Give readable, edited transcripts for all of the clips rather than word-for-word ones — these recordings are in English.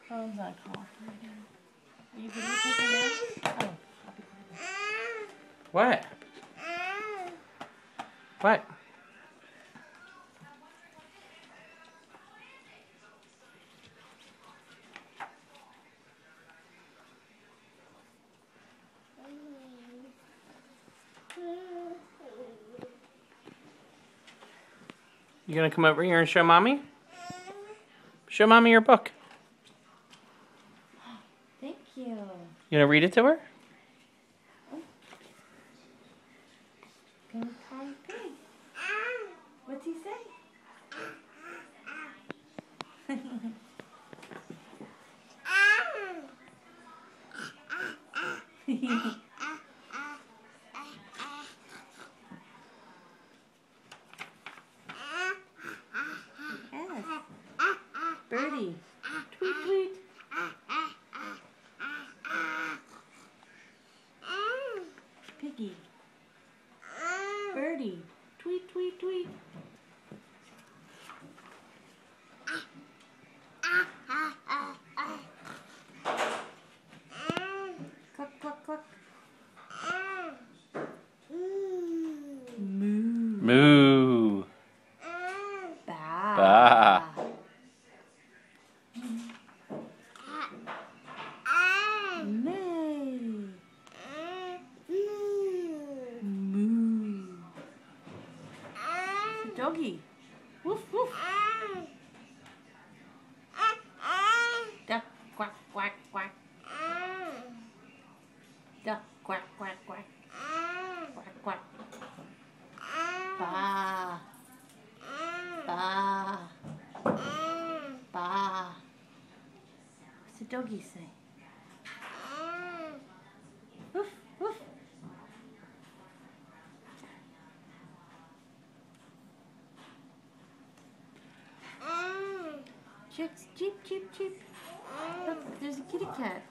Phone's not cooperating. Are you videotaping now? Oh. What? What? You gonna come over here and show mommy? Show mommy your book. Thank you. You gonna read it to her? Ping pong pig. What's he say? Birdie. Tweet, tweet. Piggy. Birdie. Tweet, tweet, tweet. Cluck, cluck, cluck. Moo. Moo. Ba. Ba. Neigh. Moo. It's a doggy. Woof, woof. Duck, quack, quack, quack. Duck, quack, quack, quack. Quack, quack. Ba. Ba. Ba. What's the doggy say? Woof, woof. Chicks, cheep, cheep, cheep. Look, there's a kitty cat.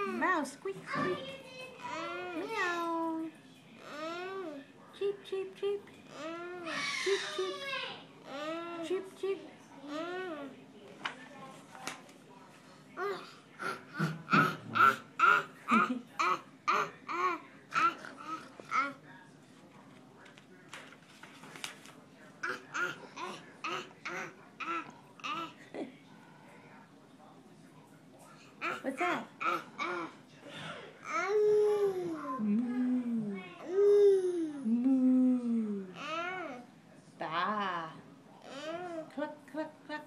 Mouse, squeak, squeak. Meow. Cheep, cheep, cheep. Cheep, cheep. Cheep, cheep. What's that? Moo. Moo. Ba. Cluck, cluck, cluck.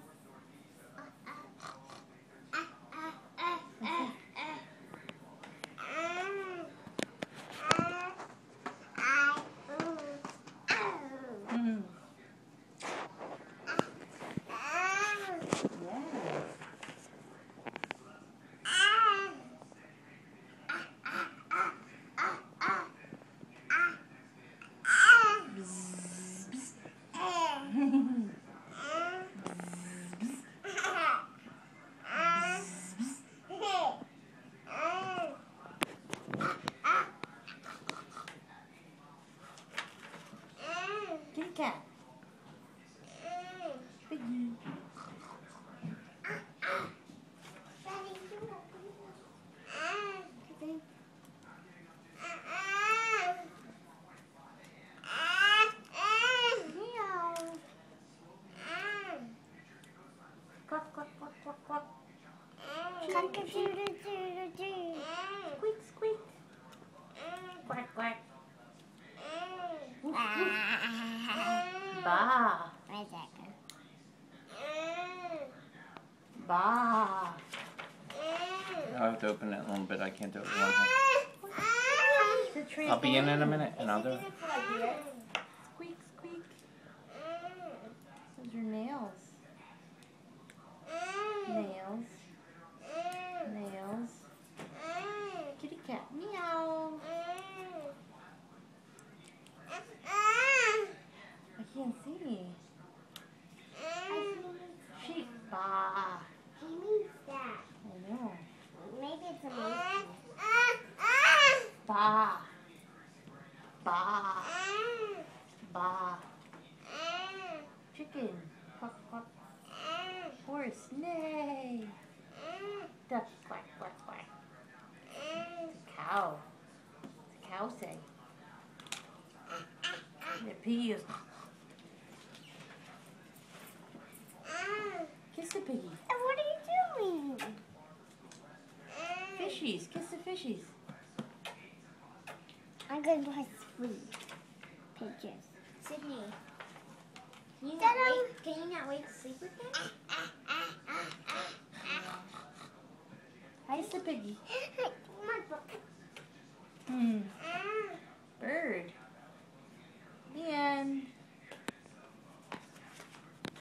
Kitty cat. Piggy. Meow. Cluck, cluck, cluck, cluck, cluck. Squeak, squeak. Quack, quack. Woof, woof. Ba. Ba. I'll have to open it a little bit. I can't do it with one hand. I'll be in a minute and I'll do it. Squeak, squeak. Those are nails. Nails. Nails. Kitty cat. Meow. I can't see. Sheep. Ba. He means that. I know. Maybe it's a monkey. Ba. Ba. Chicken. Quack, quack. Horse. Neigh. Duck. Quack, quack, quack. Cow. What's a cow say? And the piggy goes. Kiss the piggy. What are you doing? Fishies. Kiss the fishies. I'm going to play three pictures. Sydney, can you not wait to sleep with them? Kiss the piggy. My book. Hmm.